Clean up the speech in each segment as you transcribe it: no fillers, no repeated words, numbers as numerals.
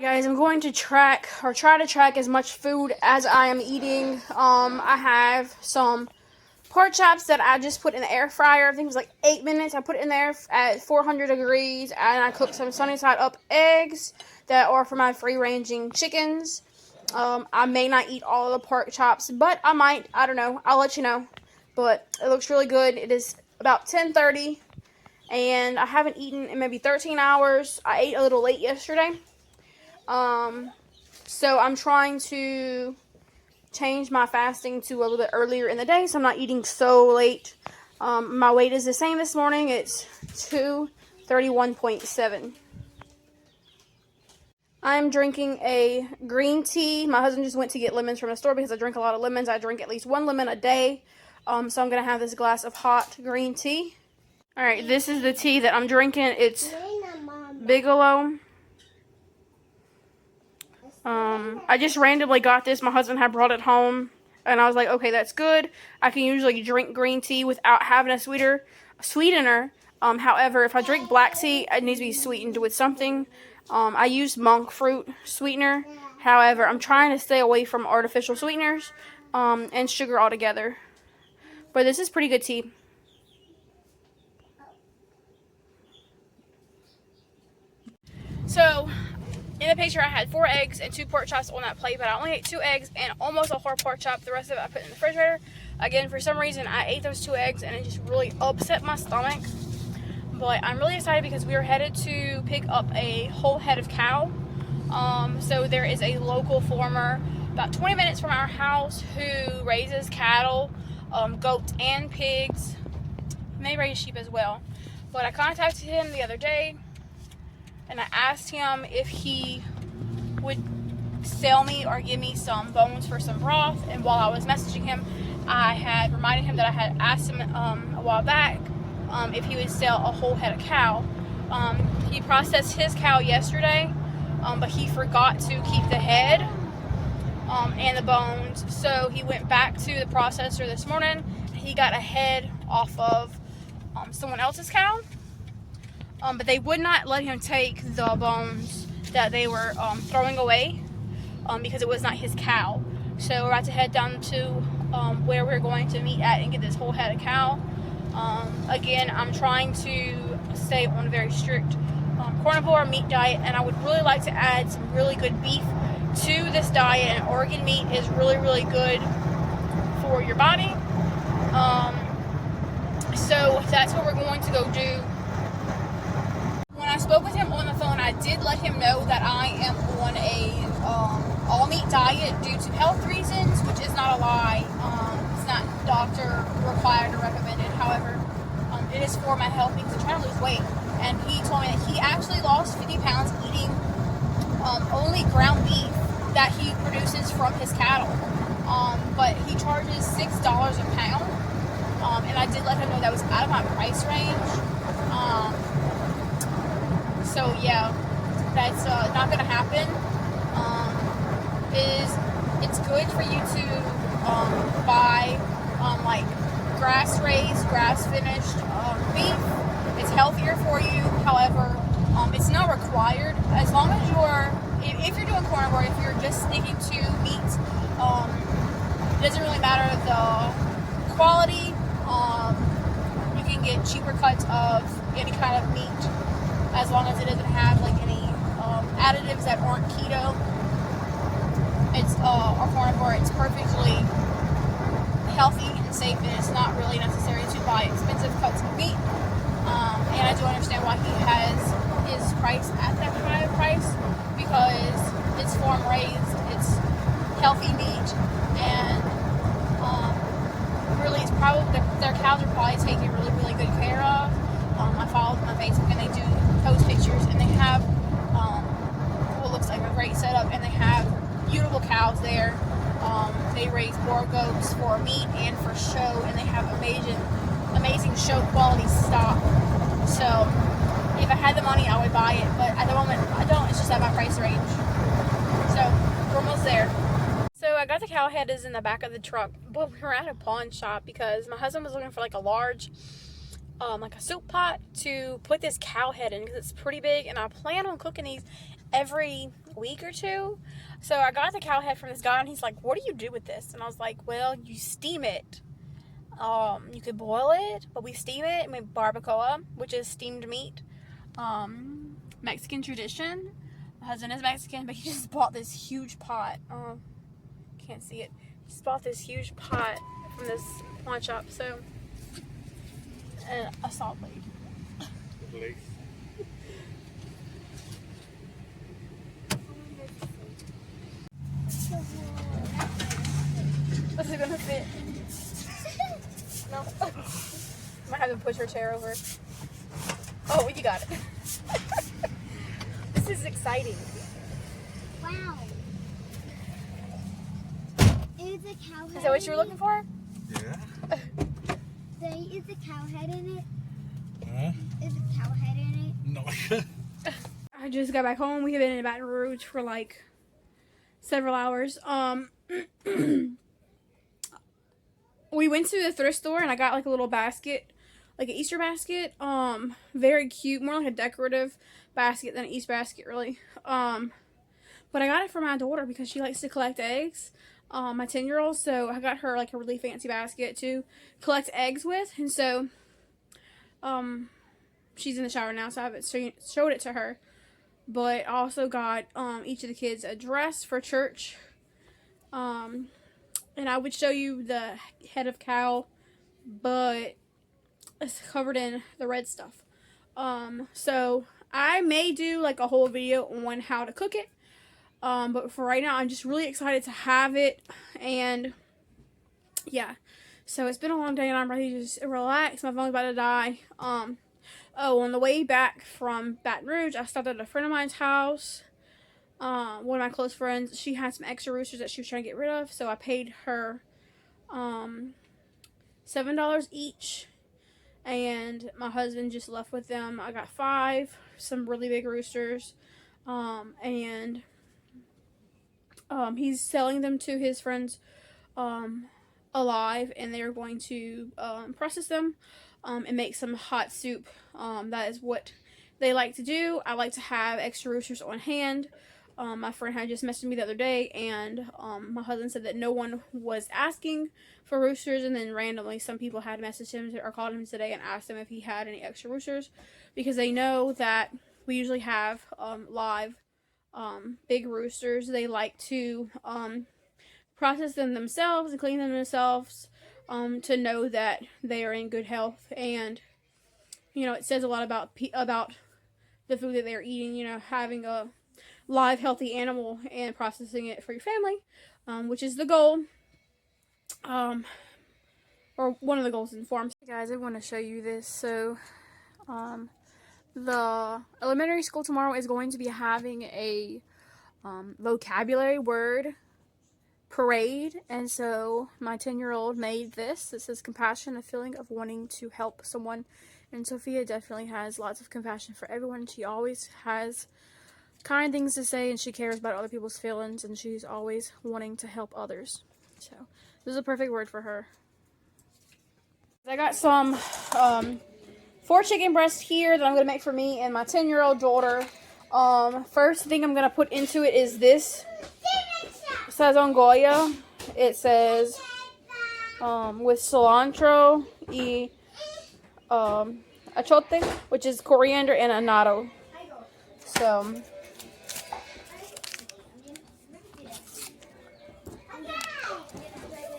Guys, I'm going to track or try to track as much food as I am eating. I have some pork chops that I just put in the air fryer. I think it was like 8 minutes. I put it in there at 400 degrees, and I cooked some sunny side up eggs that are for my free-ranging chickens. I may not eat all of the pork chops, but I might. I don't know. I'll let you know. But it looks really good. It is about 10:30, and I haven't eaten in maybe 13 hours. I ate a little late yesterday. So I'm trying to change my fasting to a little bit earlier in the day, so I'm not eating so late. My weight is the same this morning. It's 231.7. I'm drinking a green tea. My husband just went to get lemons from the store because I drink a lot of lemons. I drink at least 1 lemon a day. So I'm going to have this glass of hot green tea. All right, this is the tea that I'm drinking. It's Bigelow. I just randomly got this. My husband had brought it home, and I was like, okay, that's good. I can usually drink green tea without having a sweetener. However, if I drink black tea, it needs to be sweetened with something. I use monk fruit sweetener. However, I'm trying to stay away from artificial sweeteners and sugar altogether. But this is pretty good tea. So, in the picture, I had 4 eggs and 2 pork chops on that plate, but I only ate 2 eggs and almost a whole pork chop. The rest of it I put in the refrigerator. Again, for some reason, I ate those 2 eggs, and it just really upset my stomach. But I'm really excited because we are headed to pick up a whole head of cow. So there is a local farmer about 20 minutes from our house who raises cattle, goats, and pigs. And they raise sheep as well. But I contacted him the other day, and I asked him if he would sell me or give me some bones for some broth. And while I was messaging him, I had reminded him that I had asked him a while back if he would sell a whole head of cow. He processed his cow yesterday, but he forgot to keep the head and the bones. So he went back to the processor this morning. He got a head off of someone else's cow. But they would not let him take the bones that they were throwing away because it was not his cow. So we're about to head down to where we're going to meet at and get this whole head of cow. Again, I'm trying to stay on a very strict carnivore meat diet, and I would really like to add some really good beef to this diet. And organ meat is really, really good for your body. So that's what we're going to go do. When I spoke with him on the phone, I did let him know that I am on a all-meat diet due to health reasons, which is not a lie. It's not doctor required or recommended. However, it is for my health because I'm trying to lose weight. And he told me that he actually lost 50 pounds eating only ground beef that he produces from his cattle. But he charges $6 a pound. And I did let him know that was out of my price range. So yeah, that's not going to happen. It's good for you to buy like grass-raised, grass-finished beef. It's healthier for you. However, it's not required. As long as if you're doing carnivore, if you're just sticking to meat, it doesn't really matter the quality. You can get cheaper cuts of any kind of meat, as long as it doesn't have like any additives that aren't keto. It's or carnivore. It's perfectly healthy and safe, and it's not really necessary to buy expensive cuts of meat. And I do understand why he has his price at that high price, because it's farm raised, it's healthy meat, and really, it's probably their cows are probably taken really, really good care of. I follow them on Facebook, and they do post pictures, and they have what looks like a great setup, and they have beautiful cows there. They raise boar goats for meat and for show, and they have amazing show quality stock. So if I had the money, I would buy it, but at the moment I don't. It's just at my price range. So we're almost there. So I got the cow head is in the back of the truck, but we were at a pawn shop because my husband was looking for like a large like a soup pot to put this cow head in because it's pretty big, and I plan on cooking these every week or two. So I got the cow head from this guy, and he's like, what do you do with this? And I was like, well, you steam it. You could boil it, but we steam it and make barbacoa, which is steamed meat. Mexican tradition. My husband is Mexican, but he just bought this huge pot. Can't see it. He just bought this huge pot from this pawn shop. So, and a salt blade. Is it gonna fit? No. Might have to push her chair over. Oh, you got it. This is exciting. Wow. Is a cow head? Is that what you were looking for? Yeah. Is a cow head in it? Huh? Is a cow head in it? No. I just got back home. We have been in Baton Rouge for like several hours. We went to the thrift store and I got like a little basket, like an Easter basket. Very cute, more like a decorative basket than an Easter basket, really. But I got it for my daughter because she likes to collect eggs. My 10-year-old, so I got her like a really fancy basket to collect eggs with, and so she's in the shower now, so I haven't showed it to her. But I also got each of the kids a dress for church. And I would show you the head of cow, but it's covered in the red stuff. So I may do like a whole video on how to cook it. But for right now, I'm just really excited to have it. And yeah, so it's been a long day and I'm ready to just relax. My phone's about to die. Oh, on the way back from Baton Rouge, I stopped at a friend of mine's house. One of my close friends, she had some extra roosters that she was trying to get rid of, so I paid her $7 each, and my husband just left with them. I got 5, some really big roosters, and he's selling them to his friends alive, and they're going to process them and make some hot soup. That is what they like to do. I like to have extra roosters on hand. My friend had just messaged me the other day, and my husband said that no one was asking for roosters, and then randomly some people had messaged him or called him today and asked him if he had any extra roosters, because they know that we usually have live big roosters. They like to process them themselves and clean them themselves to know that they are in good health, and you know, it says a lot about the food that they're eating, you know, having a live healthy animal and processing it for your family, which is the goal, or one of the goals in farms. Hey guys, I want to show you this. So the elementary school tomorrow is going to be having a vocabulary word parade, and so my 10-year-old made this. It says compassion, a feeling of wanting to help someone, and Sophia definitely has lots of compassion for everyone. She always has kind things to say, and she cares about other people's feelings, and she's always wanting to help others. So this is a perfect word for her. I got some 4 chicken breasts here that I'm going to make for me and my 10-year-old daughter. First thing I'm going to put into it is this. It says on Goya. It says with cilantro y achote, which is coriander and annatto. So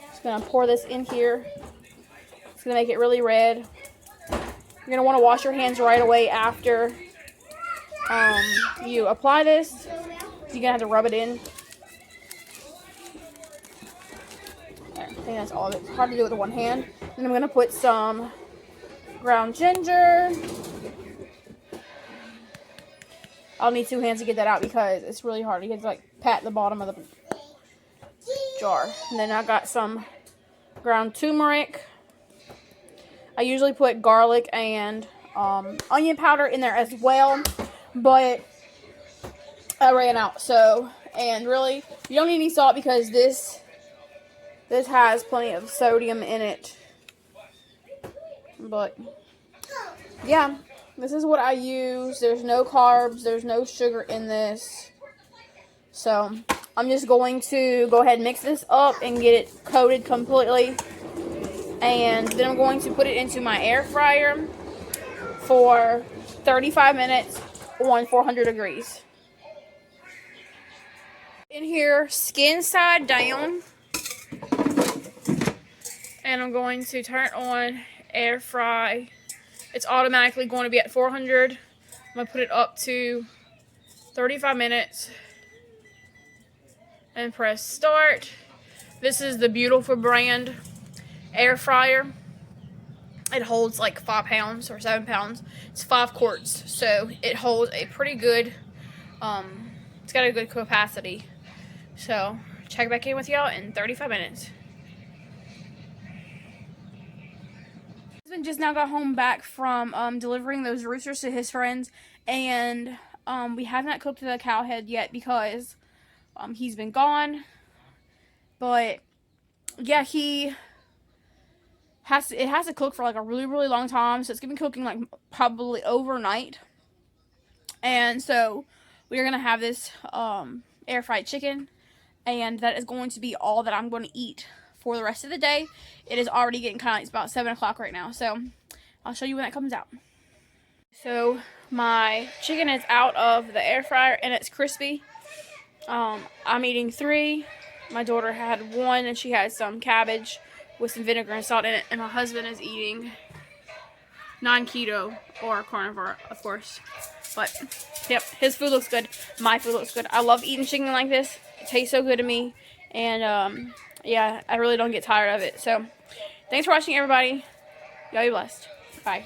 just gonna pour this in here. It's gonna make it really red. You're gonna want to wash your hands right away after you apply this. You're gonna have to rub it in. There, I think that's all of it. It's hard to do with one hand. Then I'm gonna put some ground ginger. I'll need 2 hands to get that out because it's really hard to get to like pat the bottom of the jar. And then I got some ground turmeric. I usually put garlic and onion powder in there as well, but I ran out. So, and really, you don't need any salt because this has plenty of sodium in it. But yeah, This is what I use. There's no carbs. There's no sugar in this. So I'm just going to go ahead and mix this up and get it coated completely. And then I'm going to put it into my air fryer for 35 minutes on 400 degrees. In here, skin side down. And I'm going to turn it on, air fry. It's automatically going to be at 400. I'm going to put it up to 35 minutes and press start. This is the Beautiful brand air fryer. It holds like 5 pounds or 7 pounds. It's 5 quarts, so it holds a pretty good, it's got a good capacity. So check back in with y'all in 35 minutes. Just now got home back from delivering those roosters to his friends, and we have not cooked the cow head yet because he's been gone. But yeah, it has to cook for like a really long time, so it's gonna be cooking like probably overnight. And so we're gonna have this air fried chicken, and that is going to be all that I'm going to eat for the rest of the day. It is already getting kind of, it's about 7 o'clock right now, so I'll show you when that comes out. So my chicken is out of the air fryer and it's crispy. I'm eating 3. My daughter had 1 and she had some cabbage with some vinegar and salt in it, and my husband is eating non-keto or carnivore, of course. But yep, his food looks good, my food looks good. I love eating chicken like this. It tastes so good to me, and yeah, I really don't get tired of it. So thanks for watching, everybody. Y'all be blessed. Bye.